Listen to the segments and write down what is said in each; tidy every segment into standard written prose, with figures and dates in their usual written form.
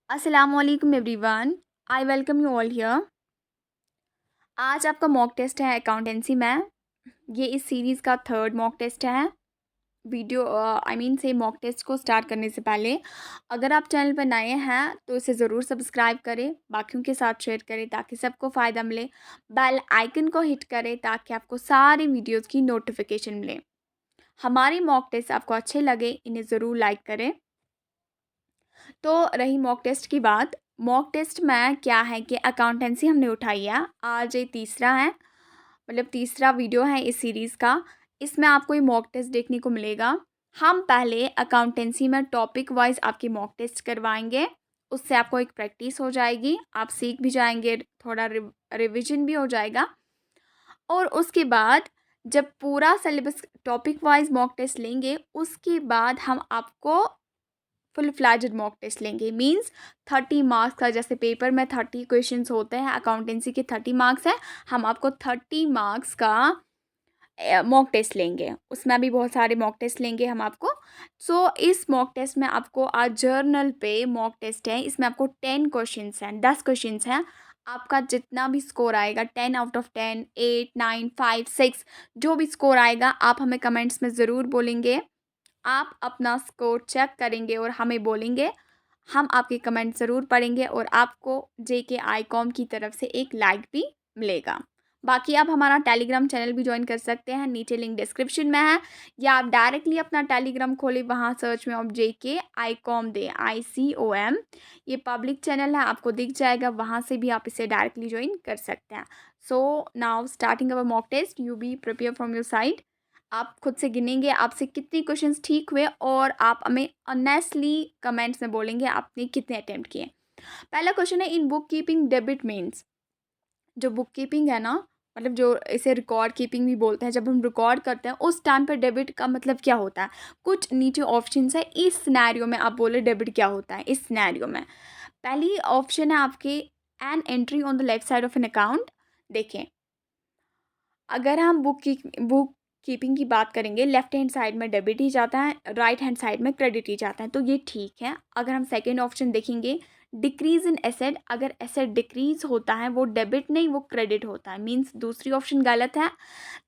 अस्सलामुअलैकुम everyone. I welcome you all here. आज आपका मॉक टेस्ट है अकाउंटेंसी में। ये इस सीरीज़ का थर्ड मॉक टेस्ट है। वीडियो से मॉक टेस्ट को स्टार्ट करने से पहले अगर आप चैनल पर नए हैं तो इसे ज़रूर सब्सक्राइब करें, बाकियों के साथ शेयर करें ताकि सबको फ़ायदा मिले। बेल आइकन को हिट करें ताकि आपको सारी वीडियोज़ की नोटिफिकेशन मिले। हमारे मॉक टेस्ट आपको अच्छे लगे इन्हें ज़रूर लाइक करें। तो रही मॉक टेस्ट की बात। मॉक टेस्ट में क्या है कि अकाउंटेंसी हमने उठाई है। आज ये तीसरा है, मतलब तीसरा वीडियो है इस सीरीज़ का। इसमें आपको ये मॉक टेस्ट देखने को मिलेगा। हम पहले अकाउंटेंसी में टॉपिक वाइज आपके मॉक टेस्ट करवाएंगे। उससे आपको एक प्रैक्टिस हो जाएगी, आप सीख भी जाएंगे, थोड़ा रिविजन भी हो जाएगा। और उसके बाद जब पूरा syllabus topic wise mock test लेंगे उसके बाद हम आपको फुल फ्लैज्ड मॉक टेस्ट लेंगे। मींस 30 मार्क्स का, जैसे पेपर में 30 क्वेश्चंस होते हैं, अकाउंटेंसी के 30 मार्क्स हैं। हम आपको 30 मार्क्स का मॉक टेस्ट लेंगे। उसमें भी बहुत सारे मॉक टेस्ट लेंगे हम आपको। इस मॉक टेस्ट में आपको आज जर्नल पे मॉक टेस्ट है। इसमें आपको 10 क्वेश्चंस हैं, 10 क्वेश्चंस हैं। आपका जितना भी स्कोर आएगा 10 आउट ऑफ 10, 8, 9, 5, 6, जो भी स्कोर आएगा आप हमें कमेंट्स में ज़रूर बोलेंगे। आप अपना स्कोर चेक करेंगे और हमें बोलेंगे। हम आपके कमेंट ज़रूर पढ़ेंगे और आपको जेके आईकॉम की तरफ से एक लाइक भी मिलेगा। बाकी आप हमारा टेलीग्राम चैनल भी ज्वाइन कर सकते हैं, नीचे लिंक डिस्क्रिप्शन में है, या आप डायरेक्टली अपना टेलीग्राम खोलें, वहाँ सर्च में आप जेके आईकॉम दें, ICOM। ये पब्लिक चैनल है, आपको दिख जाएगा, वहाँ से भी आप इसे डायरेक्टली ज्वाइन कर सकते हैं। So now starting our mock test, you be prepare from your side. आप खुद से गिनेंगे आपसे कितने क्वेश्चंस ठीक हुए और आप हमें ऑनेस्टली कमेंट्स में बोलेंगे आपने कितने अटेम्प्ट किए। पहला क्वेश्चन है, in book keeping debit means. जो बुक कीपिंग है ना, मतलब जो इसे रिकॉर्ड कीपिंग भी बोलते हैं, जब हम रिकॉर्ड करते हैं उस टाइम पर डेबिट का मतलब क्या होता है। कुछ नीचे ऑप्शंस है, इस सिनेरियो में आप बोले डेबिट क्या होता है इस सिनेरियो में। पहली ऑप्शन है आपके, an entry on the left side of an account. देखें, अगर हम बुक कीपिंग की बात करेंगे, लेफ्ट हैंड साइड में डेबिट ही जाता है, राइट हैंड साइड में क्रेडिट ही जाता है, तो ये ठीक है। अगर हम सेकेंड ऑप्शन देखेंगे, डिक्रीज इन एसेट, अगर एसेट डिक्रीज होता है वो डेबिट नहीं वो क्रेडिट होता है, मींस दूसरी ऑप्शन गलत है।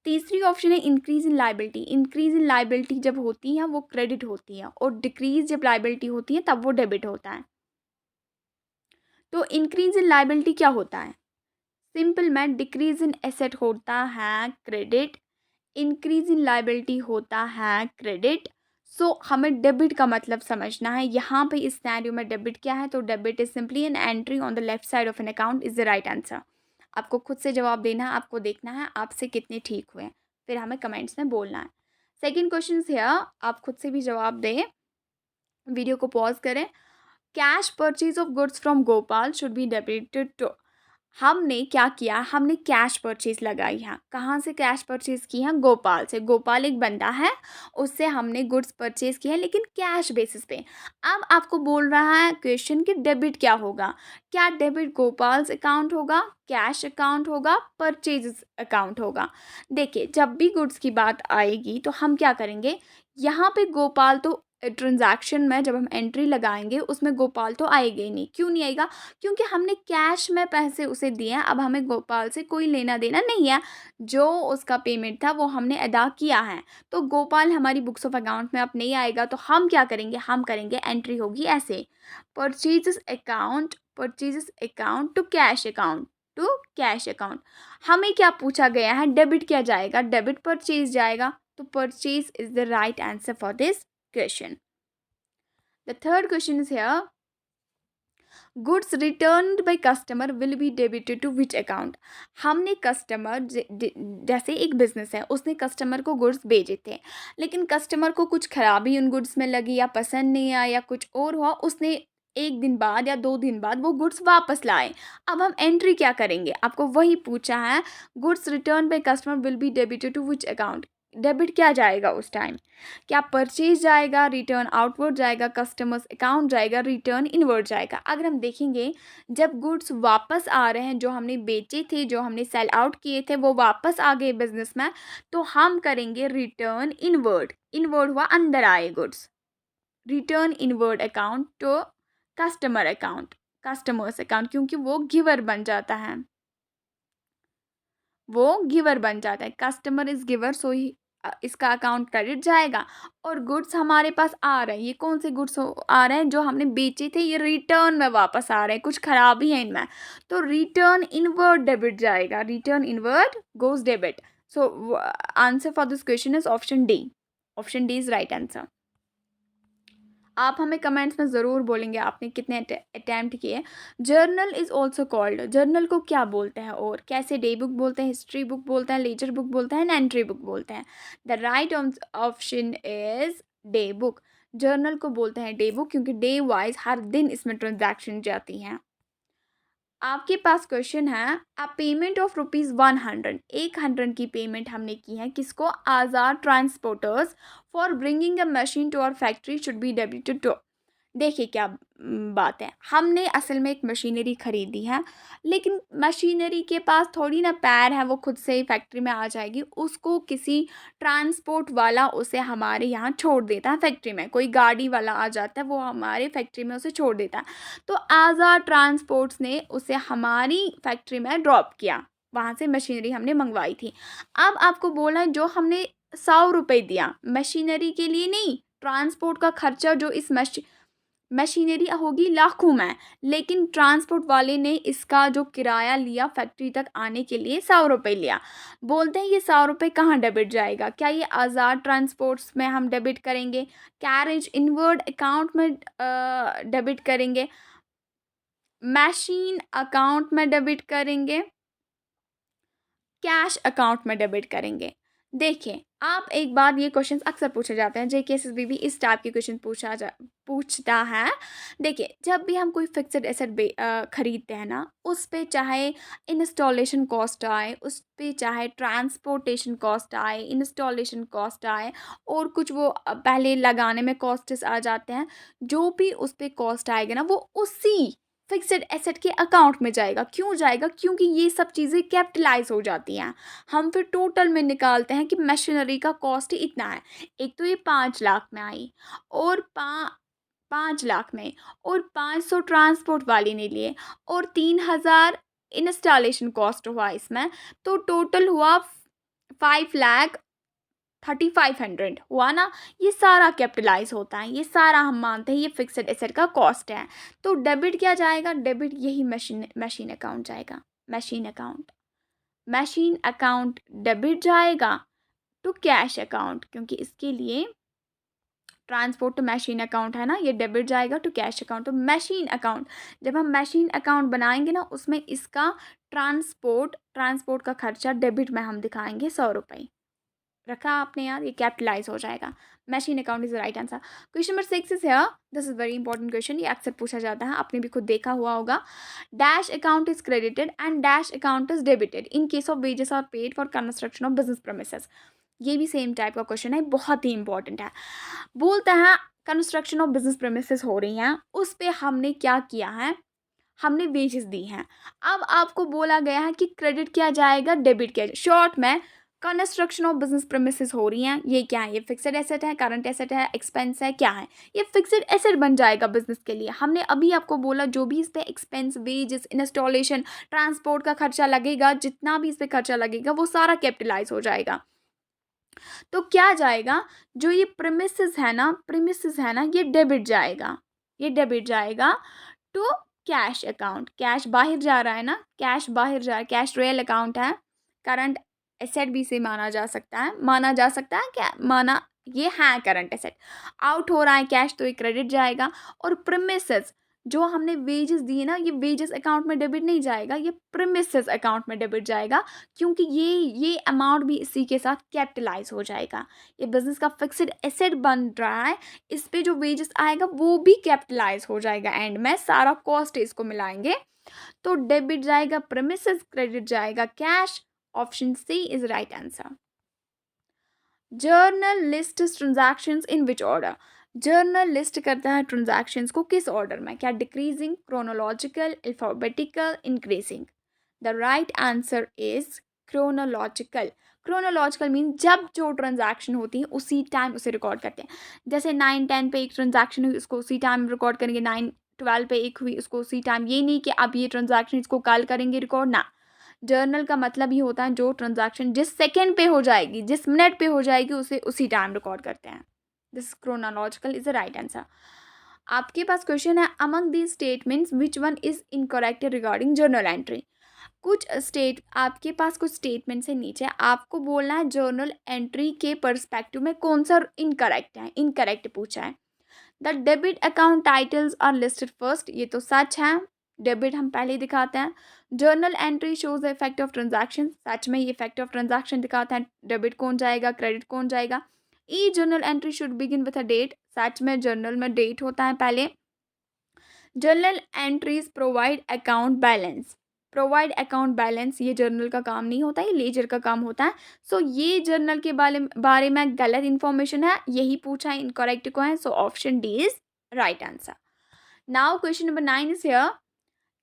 तीसरी ऑप्शन है, increase in liability. Increase in liability जब होती है वो क्रेडिट होती है और डिक्रीज जब लाइबिलिटी होती है तब वो डेबिट होता है। तो इंक्रीज इन लाइबिलिटी क्या होता है? सिंपल में डिक्रीज इन एसेट होता है क्रेडिट, इंक्रीज इन लाइबिलिटी होता है क्रेडिट। हमें डेबिट का मतलब समझना है। यहाँ पे इस सिनेरियो में डेबिट क्या है, तो debit is simply an entry on the left side of an account is the right answer. आपको खुद से जवाब देना है, आपको देखना है आपसे कितने ठीक हुए, फिर हमें कमेंट्स में बोलना है। सेकेंड क्वेश्चन है, आप खुद से भी जवाब दें, वीडियो को पॉज करें। Cash purchase of goods from Gopal should be debited to. हमने क्या किया, हमने कैश परचेज लगाई है। कहाँ से कैश परचेज की है? गोपाल से। गोपाल एक बंदा है, उससे हमने गुड्स परचेज किया है लेकिन कैश बेसिस पे। अब आपको बोल रहा है क्वेश्चन कि डेबिट क्या होगा। क्या डेबिट गोपाल्स अकाउंट होगा, कैश अकाउंट होगा, परचेज अकाउंट होगा? देखिए, जब भी गुड्स की बात आएगी तो हम क्या करेंगे, यहाँ पे गोपाल तो ट्रांजैक्शन में जब हम एंट्री लगाएंगे उसमें गोपाल तो आएगा ही नहीं। क्यों नहीं आएगा? क्योंकि हमने कैश में पैसे उसे दिए हैं, अब हमें गोपाल से कोई लेना देना नहीं है। जो उसका पेमेंट था वो हमने अदा किया है, तो गोपाल हमारी बुक्स ऑफ अकाउंट में अब नहीं आएगा। तो हम क्या करेंगे, हम करेंगे एंट्री होगी ऐसे, purchases account to cash account, to cash account. हमें क्या पूछा गया है, डेबिट क्या जाएगा, डेबिट परचेज जाएगा, तो purchase is the right answer for this question. The third question is here, goods returned by customer will be debited to which account. हमने कस्टमर, जैसे एक बिजनेस है, उसने कस्टमर को गुड्स भेजे थे, लेकिन कस्टमर को कुछ खराबी उन गुड्स में लगी या पसंद नहीं आया या कुछ और हुआ, उसने एक दिन बाद या 2 दिन बाद वो गुड्स वापस लाए। अब हम एंट्री क्या करेंगे, आपको वही पूछा है। Goods return by customer will be debited to which account, debit क्या जाएगा उस टाइम? क्या परचेज जाएगा, रिटर्न आउटवर्ड जाएगा, कस्टमर्स अकाउंट जाएगा, रिटर्न इनवर्ड जाएगा? अगर हम देखेंगे, जब गुड्स वापस आ रहे हैं, जो हमने बेचे थे, जो हमने सेल आउट किए थे, वो वापस आ गए बिजनेस में, तो हम करेंगे रिटर्न इनवर्ड। इनवर्ड हुआ अंदर आए goods, return inward account to customer account, customers account, क्योंकि वो गिवर बन जाता है, वो गिवर बन जाता है, कस्टमर इज गिवर, सो ही इसका अकाउंट क्रेडिट जाएगा। और गुड्स हमारे पास आ रहे हैं, ये कौन से गुड्स आ रहे हैं, जो हमने बेचे थे, ये रिटर्न में वापस आ रहे हैं, कुछ खराबी है इनमें, तो रिटर्न इनवर्ड डेबिट जाएगा, return inward goes debit. So answer for this question is option D, option D is right answer. आप हमें कमेंट्स में ज़रूर बोलेंगे आपने कितने अटैम्प्ट किए। Journal is also called, journal को क्या बोलते हैं और कैसे, डे बुक बोलते हैं, हिस्ट्री बुक बोलते हैं, लेजर बुक बोलते हैं, एंट्री बुक बोलते हैं। The right option is day book. Journal को बोलते हैं डे बुक क्योंकि डे वाइज हर दिन इसमें ट्रांजैक्शन जाती हैं। आपके पास क्वेश्चन है, अ पेमेंट ऑफ ₹100, 100 की पेमेंट हमने की है, किसको, Azad transporters for bringing a machine to our factory should be debited to. देखिए क्या बात है, हमने असल में एक मशीनरी खरीदी है, लेकिन मशीनरी के पास थोड़ी ना पैर है, वो खुद से ही फैक्ट्री में आ जाएगी, उसको किसी ट्रांसपोर्ट वाला उसे हमारे यहाँ छोड़ देता है फैक्ट्री में, कोई गाड़ी वाला आ जाता है, वो हमारे फैक्ट्री में उसे छोड़ देता है। तो आज़ाद ट्रांसपोर्ट्स ने उसे हमारी फैक्ट्री में ड्रॉप किया, वहाँ से मशीनरी हमने मंगवाई थी। अब आपको बोला है जो हमने 100 रुपये दिया मशीनरी के लिए नहीं, ट्रांसपोर्ट का खर्चा जो इस मशीनरी होगी लाखों में, लेकिन ट्रांसपोर्ट वाले ने इसका जो किराया लिया फैक्ट्री तक आने के लिए 100 रुपये लिया। बोलते हैं ये 100 रुपये कहाँ डेबिट जाएगा, क्या ये आज़ाद ट्रांसपोर्ट्स में हम डेबिट करेंगे, कैरेज इनवर्ड अकाउंट में डेबिट करेंगे, मशीन अकाउंट में डेबिट करेंगे, कैश अकाउंट में डेबिट करेंगे। देखिए आप एक बार, ये क्वेश्चंस अक्सर पूछे जाते हैं, जेकेएसएसबी भी इस टाइप के क्वेश्चन पूछता है। देखिए जब भी हम कोई फिक्स्ड एसेट खरीदते हैं ना, उस पे चाहे इंस्टॉलेशन कॉस्ट आए, उस पे चाहे ट्रांसपोर्टेशन कॉस्ट आए, इंस्टॉलेशन कॉस्ट आए, और कुछ वो पहले लगाने में कॉस्ट्स आ जाते हैं, जो भी उस पे कॉस्ट आएगा ना, वो उसी फिक्स्ड एसेट के अकाउंट में जाएगा। क्यों जाएगा, क्योंकि ये सब चीज़ें कैपिटलाइज हो जाती हैं। हम फिर टोटल में निकालते हैं कि मशीनरी का कॉस्ट इतना है, एक तो ये 5 लाख में आई, और 5 लाख में, और 500 ट्रांसपोर्ट वाली ने लिए, और 3,000 इंस्टॉलेशन कॉस्ट हुआ इसमें, तो टोटल हुआ 5,35,100 हुआ ना। ये सारा कैपिटलाइज होता है, ये सारा हम मानते हैं ये फिक्स्ड एसेट का कॉस्ट है। तो डेबिट क्या जाएगा, डेबिट यही मशीन अकाउंट जाएगा, मशीन अकाउंट डेबिट जाएगा टू कैश अकाउंट, क्योंकि इसके लिए ट्रांसपोर्ट तो मशीन अकाउंट है ना, ये डेबिट जाएगा टू कैश अकाउंट। तो मशीन अकाउंट, जब हम मशीन अकाउंट बनाएंगे ना, उसमें इसका ट्रांसपोर्ट का खर्चा डेबिट में हम दिखाएंगे 100 रुपये, रखा आपने यार, ये कैपिटलाइज हो जाएगा। Machine account is the right answer. Question number 6 is here, this is very important question, ये अक्सर पूछा जाता है, आपने भी खुद देखा हुआ होगा। Dash account is credited and dash account is debited in case of wages are paid for construction of business premises. ये भी सेम टाइप का क्वेश्चन है, बहुत ही इंपॉर्टेंट है। बोलते हैं कंस्ट्रक्शन ऑफ बिजनेस प्रेमिसेस हो रही हैं, उस पे हमने क्या किया है, हमने वेजेस दी हैं। अब आपको बोला गया है कि क्रेडिट क्या जाएगा, डेबिट क्या जाएगा। शॉर्ट में, कंस्ट्रक्शन ऑफ बिजनेस प्रेमिसेस हो रही हैं, ये क्या है, ये फिक्स्ड एसेट है, करंट एसेट है, एक्सपेंस है, क्या है, ये फिक्स्ड एसेट बन जाएगा बिजनेस के लिए। हमने अभी आपको बोला जो भी इस पे एक्सपेंस, वेजेस, इंस्टॉलेशन, ट्रांसपोर्ट का खर्चा लगेगा, जितना भी इस पे खर्चा लगेगा, वो सारा कैपिटलाइज हो जाएगा। तो क्या जाएगा, जो ये प्रेमिसेस है ना, ये डेबिट जाएगा, ये डेबिट जाएगा टू कैश अकाउंट। कैश बाहर जा रहा है ना, कैश बाहर जा रहा है, कैश रियल अकाउंट है, करंट एसेट भी से माना जा सकता है क्या माना, ये है करंट एसेट। आउट हो रहा है कैश, तो ये क्रेडिट जाएगा। और प्रेमिसेस, जो हमने वेजेस दिए ना, ये वेजेस अकाउंट में डेबिट नहीं जाएगा, ये प्रेमिसेस अकाउंट में डेबिट जाएगा, क्योंकि ये अमाउंट भी इसी के साथ कैपिटलाइज हो जाएगा। ये बिजनेस का फिक्स्ड एसेट बन रहा है, इस पे जो वेजेस आएगा वो भी कैपिटलाइज हो जाएगा, एंड में सारा कॉस्ट इसको मिलाएंगे, तो डेबिट जाएगा प्रेमिसेस, क्रेडिट जाएगा cash. Option C is right answer. Journal list transactions in which order, journal list करता है ट्रांजैक्शंस को किस ऑर्डर में, क्या decreasing, chronological, alphabetical, increasing. The right answer is chronological. Chronological mean जब जो ट्रांजैक्शन होती है उसी टाइम उसे रिकॉर्ड करते हैं। जैसे 9-10 पे एक ट्रांजैक्शन हुई, उसको उसी टाइम रिकॉर्ड करेंगे, 9 12 पे एक हुई उसको उसी टाइम, ये नहीं कि अब ये ट्रांजैक्शन इसको कल करेंगे रिकॉर्ड ना। जर्नल का मतलब ये होता है जो ट्रांजैक्शन जिस सेकेंड पे हो जाएगी, जिस मिनट पे हो जाएगी, उसे उसी टाइम रिकॉर्ड करते हैं। This chronological is the right answer. आपके पास क्वेश्चन है, among the statements which one is incorrect regarding journal entry. आपके पास कुछ स्टेटमेंट्स है नीचे, आपको बोलना है जर्नल एंट्री के पर्सपेक्टिव में कौन सा इनकरेक्ट है। इनकरेक्ट पूछा है। The debit account titles are listed first, ये तो सच है, डेबिट हम पहले ही दिखाते हैं। Journal entry shows the effect of transaction, सच में ये इफेक्ट ऑफ ट्रांजैक्शन दिखाता है, डेबिट कौन जाएगा, क्रेडिट कौन जाएगा। ई journal entry should begin with a date, सच में जर्नल में डेट होता है पहले। Journal entries provide account balance, provide account balance ये जर्नल का काम नहीं होता, ये लेजर का काम होता है। सो ये जर्नल के बारे में गलत इंफॉर्मेशन है, यही पूछा है, इनकरेक्ट को है। So option D is right answer. Now question number 9 is here,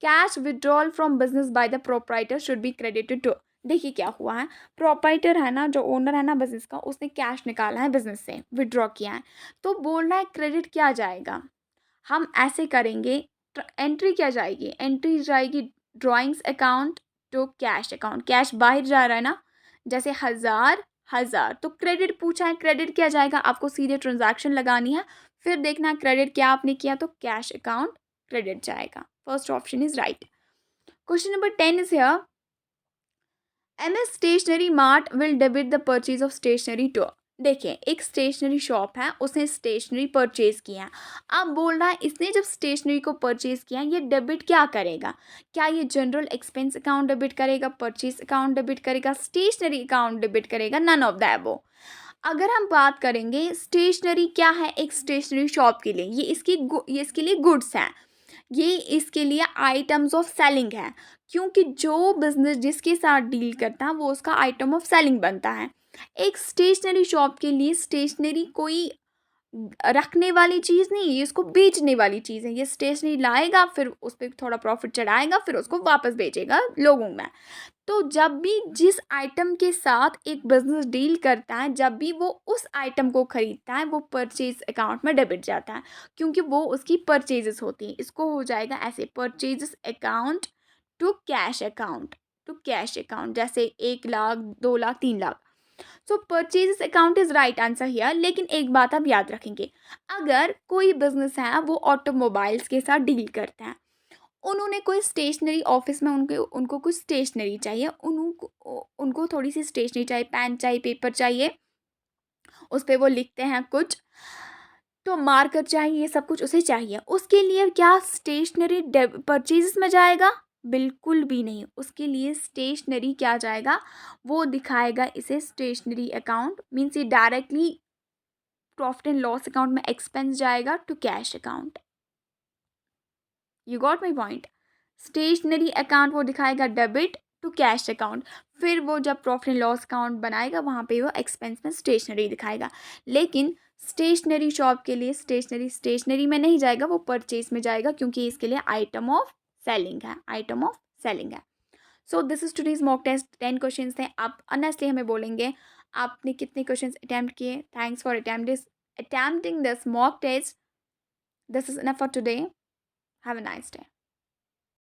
cash withdrawal from business by the proprietor should be credited to. देखिए क्या हुआ है, प्रोप्राइटर है ना, जो ओनर है ना बिजनेस का, उसने कैश निकाला है बिजनेस से, विड्रॉ किया है, तो बोल रहा है क्रेडिट क्या जाएगा। हम ऐसे करेंगे, एंट्री क्या जाएगी, एंट्री जाएगी drawings account to cash account, cash बाहर जा रहा है ना, जैसे 1000 तो क्रेडिट पूछा है, क्रेडिट क्या जाएगा, आपको सीधे ट्रांजैक्शन लगानी है, फिर देखना क्रेडिट क्या आपने किया, तो कैश अकाउंट क्रेडिट जाएगा। First option is right. Question number 10 is here, MS stationery mart will debit the purchase of stationery to. देखिए एक स्टेशनरी शॉप है, उसने स्टेशनरी परचेज किया है। अब बोल रहा है इसने जब स्टेशनरी को परचेज किया ये डेबिट क्या करेगा, क्या ये जनरल एक्सपेंस अकाउंट डेबिट करेगा, परचेज अकाउंट डेबिट करेगा, स्टेशनरी अकाउंट डेबिट करेगा, नन ऑफ द अबव। अगर हम बात करेंगे स्टेशनरी क्या है, एक स्टेशनरी शॉप के लिए ये इसके लिए गुड्स हैं, ये इसके लिए आइटम्स ऑफ सेलिंग है, क्योंकि जो बिजनेस जिसके साथ डील करता है वो उसका आइटम ऑफ सेलिंग बनता है। एक स्टेशनरी शॉप के लिए स्टेशनरी कोई रखने वाली चीज़ नहीं है, ये इसको बेचने वाली चीज़ है। ये स्टेशनरी लाएगा, फिर उस पर थोड़ा प्रॉफिट चढ़ाएगा, फिर उसको वापस बेचेगा लोगों में। तो जब भी जिस आइटम के साथ एक बिजनेस डील करता है, जब भी वो उस आइटम को खरीदता है, वो परचेज अकाउंट में डेबिट जाता है, क्योंकि वो उसकी परचेजेस होती हैं। इसको हो जाएगा ऐसे, purchases account to cash account, to cash account, जैसे 1 lakh 2 lakh 3 lakh. So purchases account is right answer here. लेकिन एक बात आप याद रखेंगे, अगर कोई बिजनेस है वो ऑटोमोबाइल्स के साथ डील करता है, उन्होंने कोई स्टेशनरी ऑफिस में उनको कुछ स्टेशनरी चाहिए, उनको थोड़ी सी स्टेशनरी चाहिए, पेन चाहिए, पेपर चाहिए, उस पर वो लिखते हैं कुछ, तो मार्कर चाहिए, ये सब कुछ उसे चाहिए। उसके लिए क्या स्टेशनरी परचेज में जाएगा, बिल्कुल भी नहीं। उसके लिए स्टेशनरी क्या जाएगा, वो दिखाएगा इसे स्टेशनरी अकाउंट, मीन्स ये directly profit and loss account में एक्सपेंस जाएगा to cash account. You got my point. Stationery account वो दिखाएगा डेबिट टू कैश अकाउंट, फिर वो जब प्रॉफिट एंड लॉस अकाउंट बनाएगा वहाँ पे वो एक्सपेंस में स्टेशनरी दिखाएगा। लेकिन स्टेशनरी शॉप के लिए स्टेशनरी में नहीं जाएगा, वो परचेज में जाएगा, क्योंकि इसके लिए आइटम ऑफ सेलिंग है, आइटम ऑफ सेलिंग है। So this is today's mock test. 10 question थे। आप ऑनेस्टली हमें बोलेंगे आपने कितने क्वेश्चन अटैम्प्ट किए। Thanks for attempting this mock test. This is enough for today. Have a nice day.